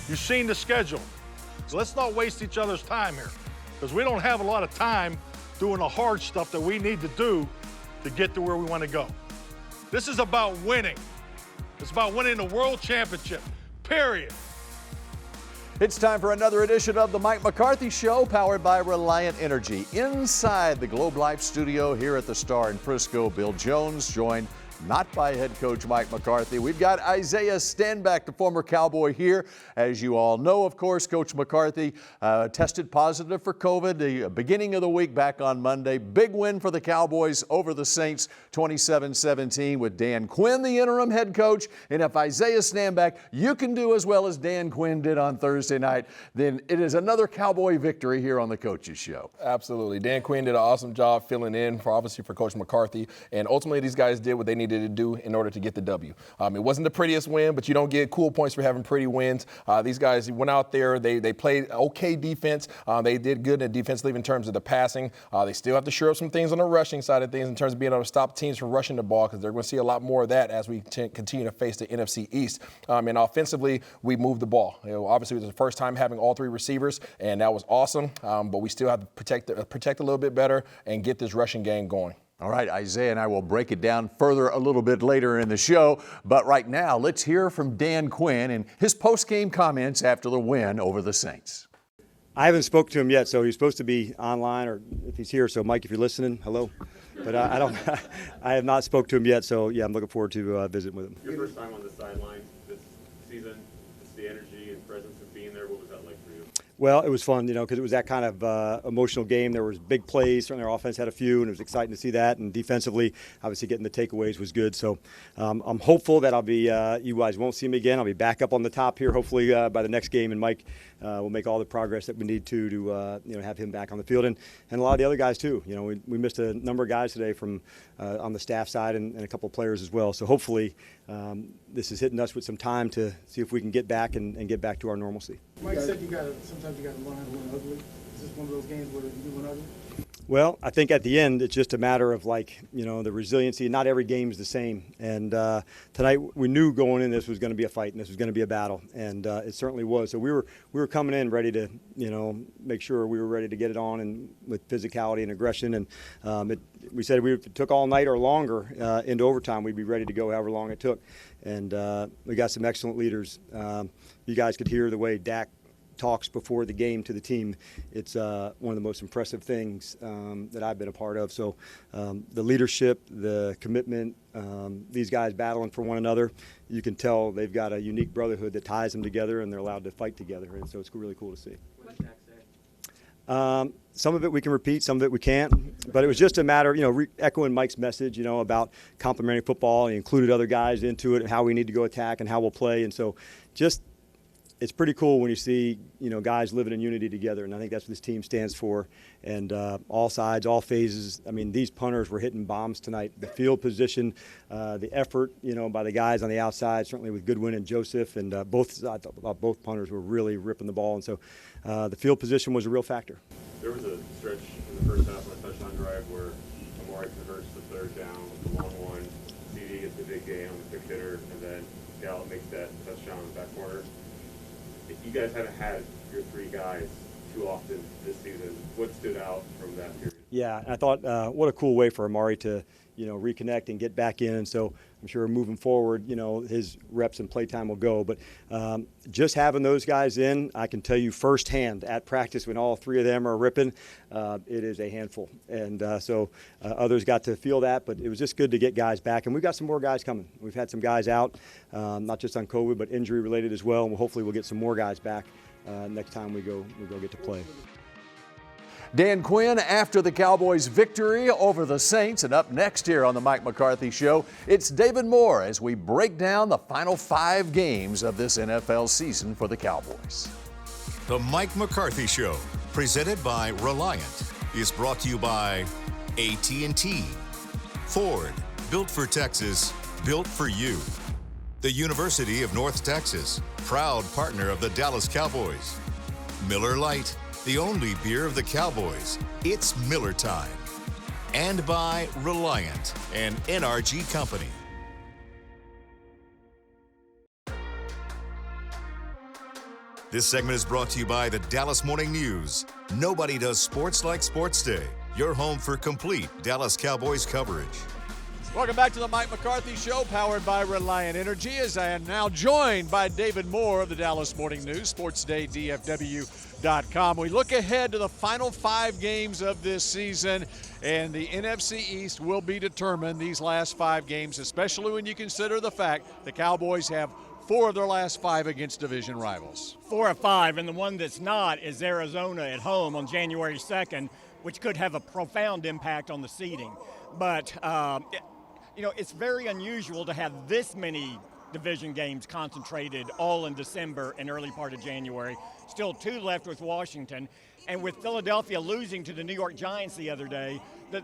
You've seen the schedule. So let's not waste each other's time here, because we don't have a lot of time doing the hard stuff that we need to do to get to where we want to go. This is about winning. It's about winning the world championship, period. It's time for another edition of the Mike McCarthy Show, powered by Reliant Energy. Inside the Globe Life studio here at the Star in Frisco, Bill Jones, joined not by head coach Mike McCarthy. We've got Isaiah Stanback, the former Cowboy, here. As you all know, of course, Coach McCarthy tested positive for COVID the beginning of the week back on Monday. Big win for the Cowboys over the Saints, 27-17, with Dan Quinn, the interim head coach. And if Isaiah Stanback, you can do as well as Dan Quinn did on Thursday night, then it is another Cowboy victory here on the Coaches Show. Absolutely. Dan Quinn did an awesome job filling in for Coach McCarthy. And ultimately, these guys did what they needed to do in order to get the W. It wasn't the prettiest win, but you don't get cool points for having pretty wins. These guys went out there. They played okay defense. They did good defensively in terms of the passing. They still have to shore up some things on the rushing side of things in terms of being able to stop teams from rushing the ball, because they're going to see a lot more of that as we continue to face the NFC East. And offensively, we moved the ball. Obviously, it was the first time having all three receivers, and that was awesome. But we still have to protect a little bit better and get this rushing game going. All right, Isaiah and I will break it down further a little bit later in the show. But right now, let's hear from Dan Quinn and his post-game comments after the win over the Saints. I haven't spoken to him yet, so he's supposed to be online, or if he's here. So, Mike, if you're listening, hello. But I don't. I have not spoke to him yet, so yeah, I'm looking forward to visiting with him. Your first time on the sidelines this season, just the energy and presence of being there. What was that like for you? Well, it was fun, because it was that kind of emotional game. There was big plays. Certainly our offense had a few, and it was exciting to see that. And defensively, obviously getting the takeaways was good. So I'm hopeful that I'll be you guys won't see me again. I'll be back up on the top here, hopefully by the next game. And Mike will make all the progress that we need to have him back on the field. And a lot of the other guys, too. We missed a number of guys today from on the staff side and a couple of players as well. So hopefully this is hitting us with some time to see if we can get back and get back to our normalcy. Mike said sometimes you got to learn how to win ugly. Is this one of those games where you win ugly? Well, I think at the end it's just a matter of the resiliency. Not every game is the same. And tonight we knew going in this was going to be a fight and this was going to be a battle, and it certainly was. So we were coming in ready to make sure we were ready to get it on and with physicality and aggression. And we said if it took all night or longer into overtime, we'd be ready to go however long it took. And we got some excellent leaders. You guys could hear the way Dak talks before the game to the team. It's one of the most impressive things that I've been a part of. So the leadership, the commitment, these guys battling for one another, you can tell they've got a unique brotherhood that ties them together, and they're allowed to fight together. And so it's really cool to see. What did Dak say? Some of it we can repeat, some of it we can't. But it was just a matter of, echoing Mike's message, about complementary football. He included other guys into it, how we need to go attack and how we'll play. And so it's pretty cool when you see, guys living in unity together. And I think that's what this team stands for. And all sides, all phases. I mean, these punters were hitting bombs tonight. The field position, the effort, by the guys on the outside, certainly with Goodwin and Joseph. And both both punters were really ripping the ball. And so the field position was a real factor. There was a stretch in the first half on a touchdown drive where Amari converts the third down with the long one. CD gets the big game on the quick hitter, and then Gallup makes that touchdown in the back corner. You guys haven't had your three guys too often this season. What stood out from that period? Yeah, I thought what a cool way for Amari to reconnect and get back in. And so I'm sure moving forward, his reps and play time will go. But just having those guys in, I can tell you firsthand at practice when all three of them are ripping, it is a handful. And so others got to feel that, but it was just good to get guys back. And we've got some more guys coming. We've had some guys out, not just on COVID, but injury related as well. And hopefully we'll get some more guys back next time we go get to play. Dan Quinn after the Cowboys' victory over the Saints. And up next here on the Mike McCarthy Show, it's David Moore as we break down the final 5 games of this NFL season for the Cowboys. The Mike McCarthy Show, presented by Reliant, is brought to you by AT&T, Ford, built for Texas, built for you. The University of North Texas, proud partner of the Dallas Cowboys. Miller Lite, the only beer of the Cowboys. It's Miller time. And by Reliant, an NRG company. This segment is brought to you by the Dallas Morning News. Nobody does sports like Sports Day. Your home for complete Dallas Cowboys coverage. Welcome back to the Mike McCarthy Show, powered by Reliant Energy, as I am now joined by David Moore of the Dallas Morning News, SportsDayDFW.com. We look ahead to the final 5 games of this season, and the NFC East will be determined these last 5 games, especially when you consider the fact the Cowboys have 4 of their last 5 against division rivals. 4 of 5, and the one that's not is Arizona at home on January 2nd, which could have a profound impact on the seeding. But, it's very unusual to have this many division games concentrated all in December and early part of January. Still 2 left with Washington. And with Philadelphia losing to the New York Giants the other day,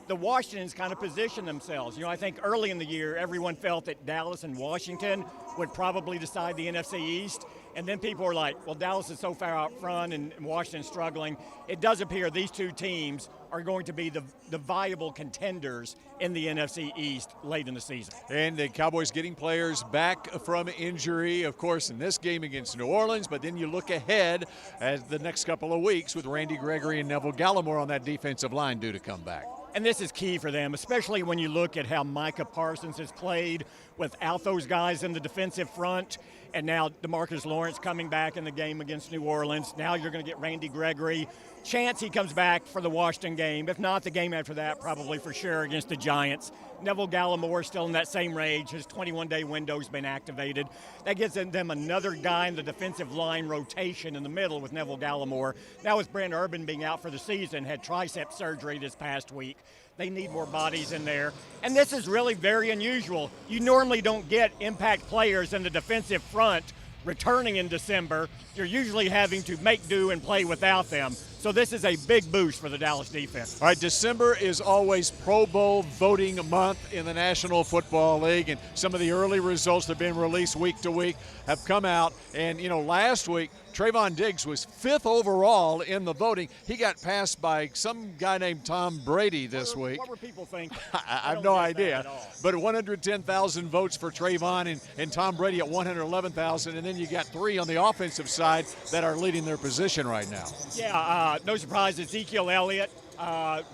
the Washingtons kind of positioned themselves. I think early in the year, everyone felt that Dallas and Washington would probably decide the NFC East. And then people were like, well, Dallas is so far out front and Washington's struggling. It does appear these 2 teams are going to be the viable contenders in the NFC East late in the season. And the Cowboys getting players back from injury, of course, in this game against New Orleans. But then you look ahead at the next couple of weeks with Randy Gregory and Neville Gallimore on that defensive line due to come back. And this is key for them, especially when you look at how Micah Parsons has played without those guys in the defensive front. And now DeMarcus Lawrence coming back in the game against New Orleans. Now you're going to get Randy Gregory. Chance he comes back for the Washington game. If not, the game after that, probably for sure against the Giants. Neville Gallimore still in that same range. His 21-day window's been activated. That gives them another guy in the defensive line rotation in the middle with Neville Gallimore. Now with Brent Urban being out for the season, had tricep surgery this past week. They need more bodies in there. And this is really very unusual. You normally don't get impact players in the defensive front returning in December. You're usually having to make do and play without them. So this is a big boost for the Dallas defense. All right, December is always Pro Bowl voting month in the National Football League, and some of the early results that have been released week to week have come out. And, last week, Trayvon Diggs was 5th overall in the voting. He got passed by some guy named Tom Brady this week. What were people thinking? I have no idea. But 110,000 votes for Trayvon and Tom Brady at 111,000. And then you got 3 on the offensive side that are leading their position right now. Yeah, no surprise, Ezekiel Elliott,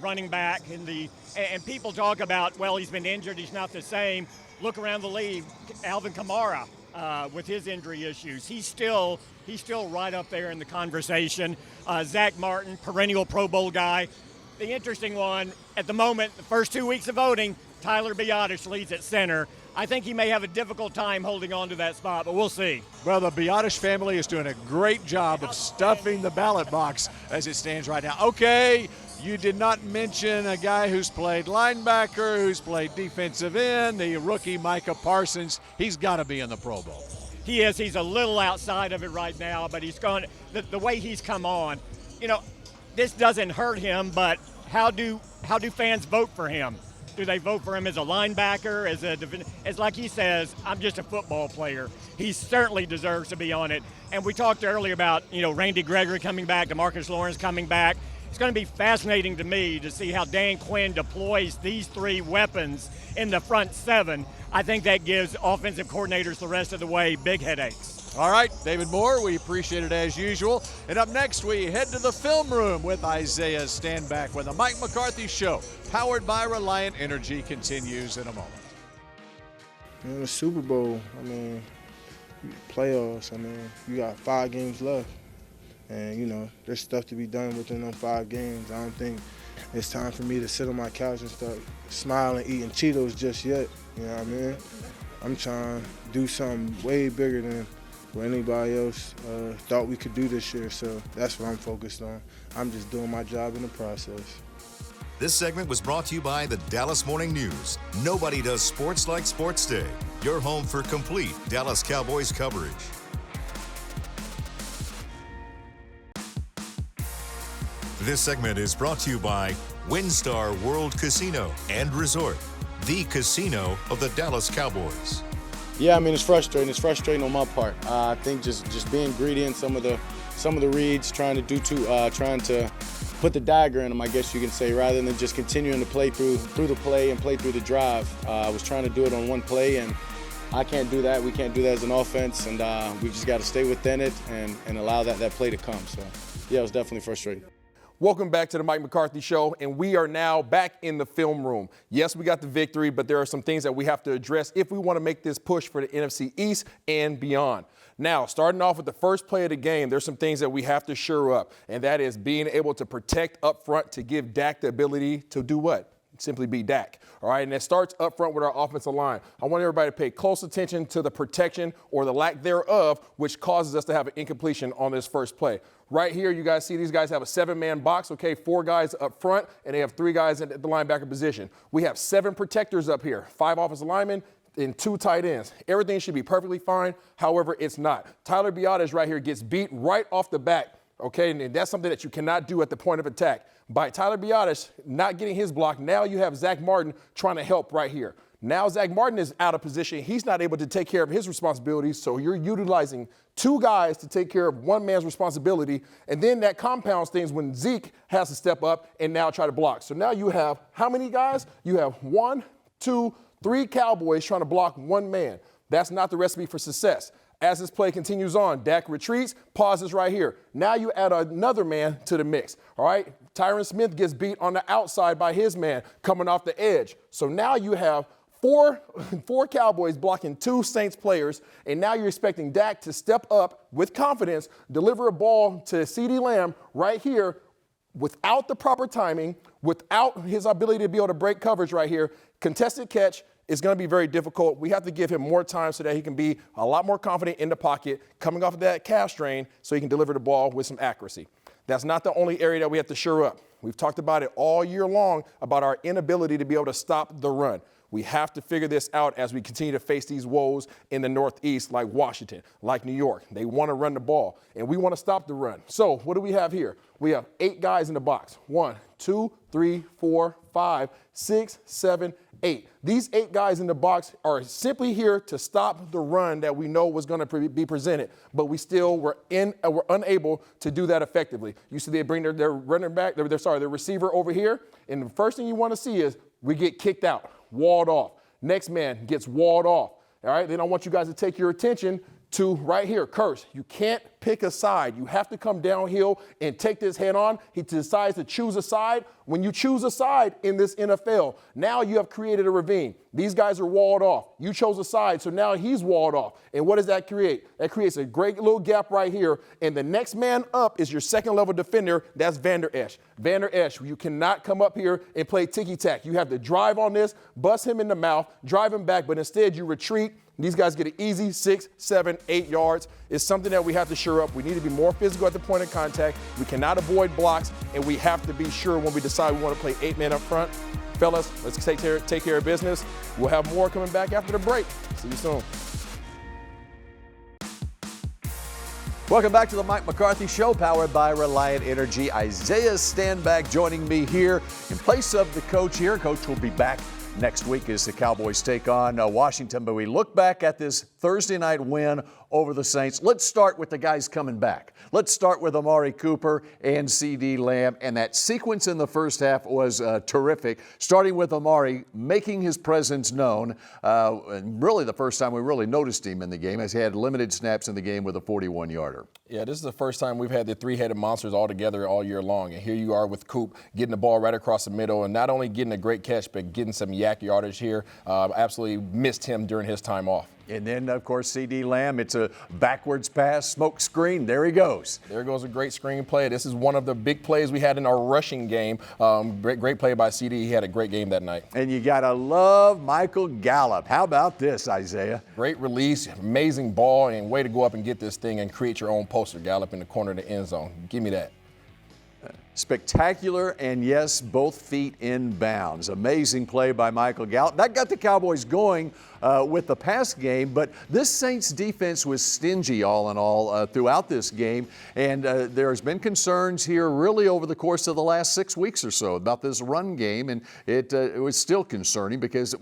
running back. And people talk about, well, he's been injured, he's not the same. Look around the league, Alvin Kamara. With his injury issues, he's still right up there in the conversation. Zach Martin, perennial Pro Bowl guy. The interesting one at the moment, the first 2 weeks of voting, Tyler Biadasz leads at center. I think he may have a difficult time holding on to that spot, but we'll see. Well, the Biadasz family is doing a great job of stuffing the ballot box as it stands right now. Okay, you did not mention a guy who's played linebacker, who's played defensive end, the rookie Micah Parsons. He's got to be in the Pro Bowl. He is. He's a little outside of it right now, but he's gone. The way he's come on, this doesn't hurt him, but how do fans vote for him? Do they vote for him as a linebacker, as like he says, I'm just a football player? He certainly deserves to be on it. And we talked earlier about, Randy Gregory coming back, DeMarcus Lawrence coming back. It's going to be fascinating to me to see how Dan Quinn deploys these 3 weapons in the front 7. I think that gives offensive coordinators the rest of the way big headaches. All right, David Moore, we appreciate it as usual. And up next, we head to the film room with Isaiah Standback when the Mike McCarthy Show, powered by Reliant Energy, continues in a moment. The Super Bowl, playoffs, you got 5 games left. And, there's stuff to be done within those 5 games. I don't think it's time for me to sit on my couch and start smiling, eating Cheetos just yet. You know what I mean? I'm trying to do something way bigger than what anybody else thought we could do this year. So that's what I'm focused on. I'm just doing my job in the process. This segment was brought to you by the Dallas Morning News. Nobody does sports like Sports Day. Your home for complete Dallas Cowboys coverage. This segment is brought to you by WinStar World Casino and Resort, the casino of the Dallas Cowboys. Yeah, it's frustrating. It's frustrating on my part. I think just being greedy in some of the reads, trying to put the dagger in them, I guess you can say, rather than just continuing to play through the play and play through the drive. I was trying to do it on one play, and I can't do that. We can't do that as an offense, and we just got to stay within it and allow that play to come. So, yeah, it was definitely frustrating. Welcome back to the Mike McCarthy Show, and we are now back in the film room. Yes, we got the victory, but there are some things that we have to address if we want to make this push for the NFC East and beyond. Now, starting off with the first play of the game, there's some things that we have to shore up, and that is being able to protect up front to give Dak the ability to do what? Simply be Dak. All right, and it starts up front with our offensive line. I want everybody to pay close attention to the protection or the lack thereof, which causes us to have an incompletion on this first play. Right here, you guys see these guys have a 7-man box, okay, 4 guys up front, and they have 3 guys at the linebacker position. We have 7 protectors up here, 5 offensive linemen, and 2 tight ends. Everything should be perfectly fine. However, it's not. Tyler Biadasz right here gets beat right off the bat, okay, and that's something that you cannot do at the point of attack. By Tyler Biadasz not getting his block, now you have Zach Martin trying to help right here. Now Zach Martin is out of position. He's not able to take care of his responsibilities, so you're utilizing 2 guys to take care of 1 man's responsibility, and then that compounds things when Zeke has to step up and now try to block. So now you have how many guys? You have 1, 2, 3 Cowboys trying to block 1 man. That's not the recipe for success. As this play continues on, Dak retreats, pauses right here. Now you add another man to the mix, all right? Tyron Smith gets beat on the outside by his man coming off the edge. So now you have four Cowboys blocking 2 Saints players, and now you're expecting Dak to step up with confidence, deliver a ball to CeeDee Lamb right here without the proper timing, without his ability to be able to break coverage right here. Contested catch is going to be very difficult. We have to give him more time so that he can be a lot more confident in the pocket, coming off of that calf strain, so he can deliver the ball with some accuracy. That's not the only area that we have to shore up. We've talked about it all year long about our inability to be able to stop the run. We have to figure this out as we continue to face these woes in the Northeast, like Washington, like New York. They want to run the ball, and we want to stop the run. So what do we have here? We have 8 guys in the box. 1, 2, 3, 4, 5, 6, 7, 8. These 8 guys in the box are simply here to stop the run that we know was going to be presented, but we still were unable to do that effectively. You see they bring their running back, their receiver over here, and the first thing you want to see is we get kicked out, walled off. Next man gets walled off. All right, then I want you guys to take your attention to right here, Curse. You can't pick a side. You have to come downhill and take this head on. He decides to choose a side. When you choose a side in this NFL, now you have created a ravine. These guys are walled off. You chose a side, so now he's walled off. And what does that create? That creates a great little gap right here. And the next man up is your second-level defender. That's Vander Esch. Vander Esch, you cannot come up here and play ticky-tack. You have to drive on this, bust him in the mouth, drive him back, but instead you retreat. These guys get an easy 6, 7, 8 yards. It's something that we have to shore up. We need to be more physical at the point of contact. We cannot avoid blocks, and we have to be sure when we decide we want to play 8 men up front. Fellas, let's take care of business. We'll have more coming back after the break. See you soon. Welcome back to the Mike McCarthy Show, powered by Reliant Energy. Isaiah Stanback joining me here in place of the coach here. Coach will be back next week as the Cowboys take on Washington. But we look back at this Thursday night win over the Saints. Let's start with the guys coming back. Let's start with Amari Cooper and CeeDee Lamb. And that sequence in the first half was terrific, starting with Amari making his presence known. And really the first time we really noticed him in the game, as he had limited snaps in the game with a 41-yarder. Yeah, this is the first time we've had the 3-headed monsters all together all year long. And here you are with Coop getting the ball right across the middle and not only getting a great catch, but getting some yak yardage here. Absolutely missed him during his time off. And then, of course, CeeDee Lamb, it's a backwards pass, smoke screen. There he goes. There goes a great screen play. This is one of the big plays we had in our rushing game. Great play by CeeDee. He had a great game that night. And you got to love Michael Gallup. How about this, Isaiah? Great release, amazing ball, and way to go up and get this thing and create your own poster. Gallup in the corner of the end zone. Give me that. Spectacular, and yes, both feet in bounds. Amazing play by Michael Gallup. That got the Cowboys going with the pass game, but this Saints defense was stingy all in all throughout this game, and there's been concerns here really over the course of the last 6 weeks or so about this run game, and it was still concerning because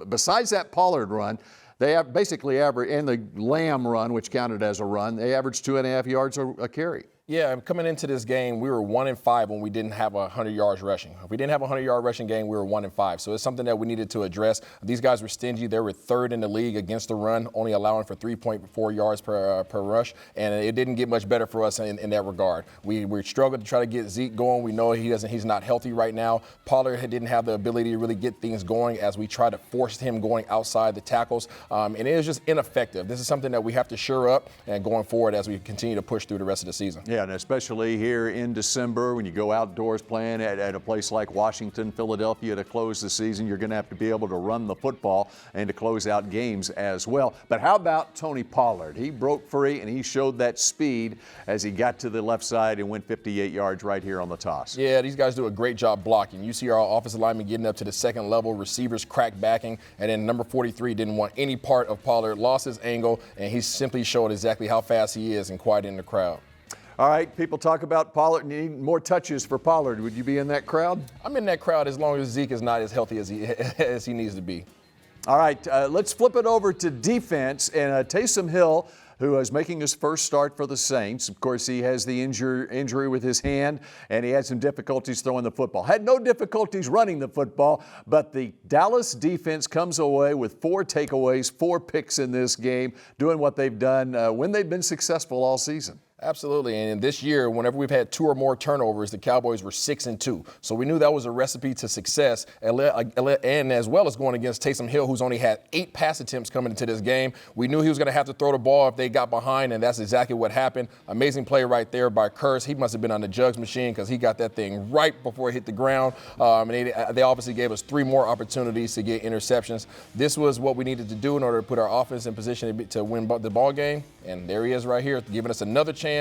besides that Pollard run, they basically average, and the Lamb run, which counted as a run, they averaged 2.5 yards a carry. Yeah, coming into this game, we were 1-5 when we didn't have 100 yards rushing. If we didn't have a 100-yard rushing game, we were 1-5. So it's something that we needed to address. These guys were stingy. They were third in the league against the run, only allowing for 3.4 yards per rush, and it didn't get much better for us in that regard. We struggled to try to get Zeke going. We know he's not healthy right now. Pollard didn't have the ability to really get things going as we tried to force him going outside the tackles, and it was just ineffective. This is something that we have to shore up and going forward as we continue to push through the rest of the season. Yeah, and especially here in December when you go outdoors playing at a place like Washington, Philadelphia to close the season, you're going to have to be able to run the football and to close out games as well. But how about Tony Pollard? He broke free and he showed that speed as he got to the left side and went 58 yards right here on the toss. Yeah, these guys do a great job blocking. You see our offensive linemen getting up to the second level, receivers crack backing, and then number 43 didn't want any part of Pollard, lost his angle, and he simply showed exactly how fast he is and quiet in the crowd. All right, people talk about Pollard needing more touches for Pollard. Would you be in that crowd? I'm in that crowd as long as Zeke is not as healthy as he needs to be. All right, let's flip it over to defense. And Taysom Hill, who is making his first start for the Saints. Of course, he has the injury with his hand, and he had some difficulties throwing the football. Had no difficulties running the football, but the Dallas defense comes away with 4 takeaways, 4 picks in this game, doing what they've done when they've been successful all season. Absolutely, and this year, whenever we've had 2 or more turnovers, the Cowboys were 6-2. So we knew that was a recipe to success, and as well as going against Taysom Hill, who's only had 8 pass attempts coming into this game. We knew he was going to have to throw the ball if they got behind, and that's exactly what happened. Amazing play right there by Kurz. He must have been on the jugs machine because he got that thing right before it hit the ground. And they obviously gave us 3 more opportunities to get interceptions. This was what we needed to do in order to put our offense in position to win the ball game, and there he is right here, giving us another chance.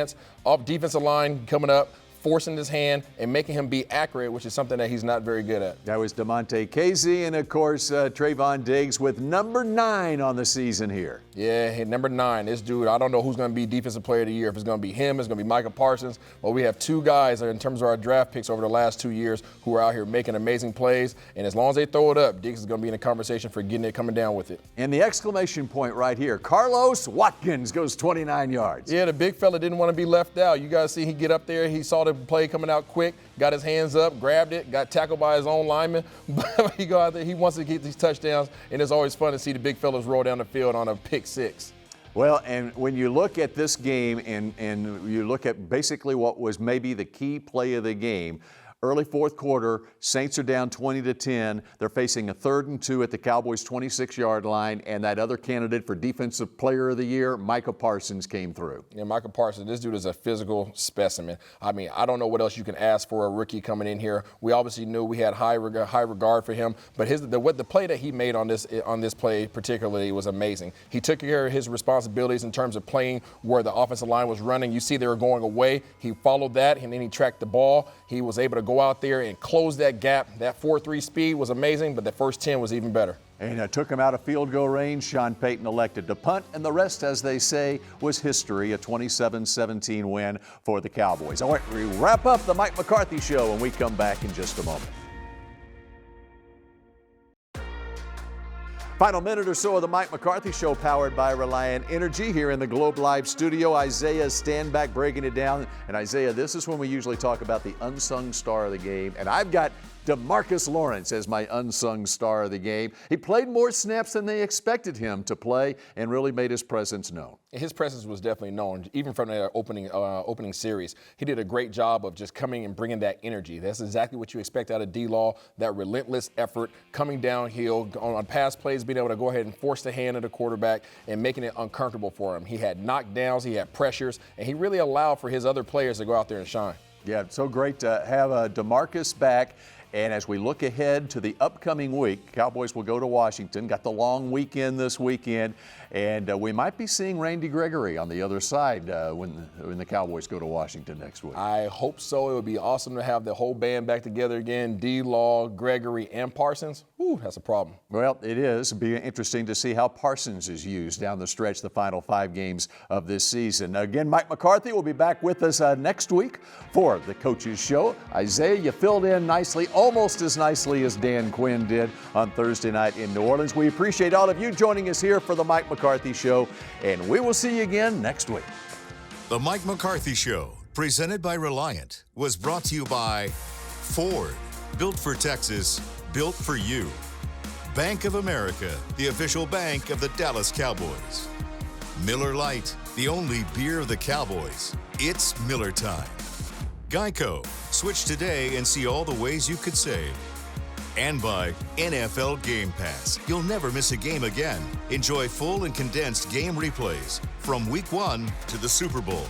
Off defensive line coming up, forcing his hand and making him be accurate, which is something that he's not very good at. That was DeMonte Casey and, of course, Trayvon Diggs with number 9 on the season here. Yeah, number 9. This dude, I don't know who's going to be Defensive Player of the Year. If it's going to be him, it's going to be Micah Parsons. But we have 2 guys in terms of our draft picks over the last 2 years who are out here making amazing plays. And as long as they throw it up, Diggs is going to be in the conversation for getting it coming down with it. And the exclamation point right here, Carlos Watkins goes 29 yards. Yeah, the big fella didn't want to be left out. You guys see he get up there. He saw the play coming out quick, got his hands up, grabbed it, got tackled by his own lineman. But he go out there, he wants to get these touchdowns, and it's always fun to see the big fellas roll down the field on a pick 6. Well, and when you look at this game and you look at basically what was maybe the key play of the game, early fourth quarter, Saints are down 20-10. They're facing a 3rd and 2 at the Cowboys' 26-yard line, and that other candidate for Defensive Player of the Year, Micah Parsons, came through. Yeah, Micah Parsons, this dude is a physical specimen. I mean, I don't know what else you can ask for a rookie coming in here. We obviously knew we had high regard for him, but the play that he made on this play particularly was amazing. He took care of his responsibilities in terms of playing where the offensive line was running. You see they were going away. He followed that, and then he tracked the ball. He was able to go out there and close that gap. That 4.3 speed was amazing, but the first 10 was even better. And took him out of field goal range. Sean Payton elected to punt, and the rest, as they say, was history. A 27-17 win for the Cowboys. All right, we wrap up the Mike McCarthy Show when we come back in just a moment. Final minute or so of the Mike McCarthy Show, powered by Reliant Energy, here in the Globe Live studio. Isaiah's stand back breaking it down. And Isaiah, this is when we usually talk about the unsung star of the game. And I've got DeMarcus Lawrence as my unsung star of the game. He played more snaps than they expected him to play and really made his presence known. His presence was definitely known, even from the opening series. He did a great job of just coming and bringing that energy. That's exactly what you expect out of D-Law, that relentless effort, coming downhill, on pass plays, being able to go ahead and force the hand of the quarterback and making it uncomfortable for him. He had knockdowns, he had pressures, and he really allowed for his other players to go out there and shine. Yeah, it's so great to have DeMarcus back. And as we look ahead to the upcoming week, Cowboys will go to Washington. Got the long weekend this weekend. And we might be seeing Randy Gregory on the other side when the Cowboys go to Washington next week. I hope so. It would be awesome to have the whole band back together again. D-Law, Gregory, and Parsons. Whew, that's a problem. Well, it is. It'll be interesting to see how Parsons is used down the stretch, the final 5 games of this season. Again, Mike McCarthy will be back with us next week for the Coaches Show. Isaiah, you filled in nicely, almost as nicely as Dan Quinn did on Thursday night in New Orleans. We appreciate all of you joining us here for the Mike McCarthy Show, and we will see you again next week. The Mike McCarthy Show, presented by Reliant, was brought to you by Ford, built for Texas, built for you. Bank of America, the official bank of the Dallas Cowboys. Miller Lite, the only beer of the Cowboys. It's Miller time. Geico, switch today and see all the ways you could save. And by NFL Game Pass. You'll never miss a game again. Enjoy full and condensed game replays from Week 1 to the Super Bowl.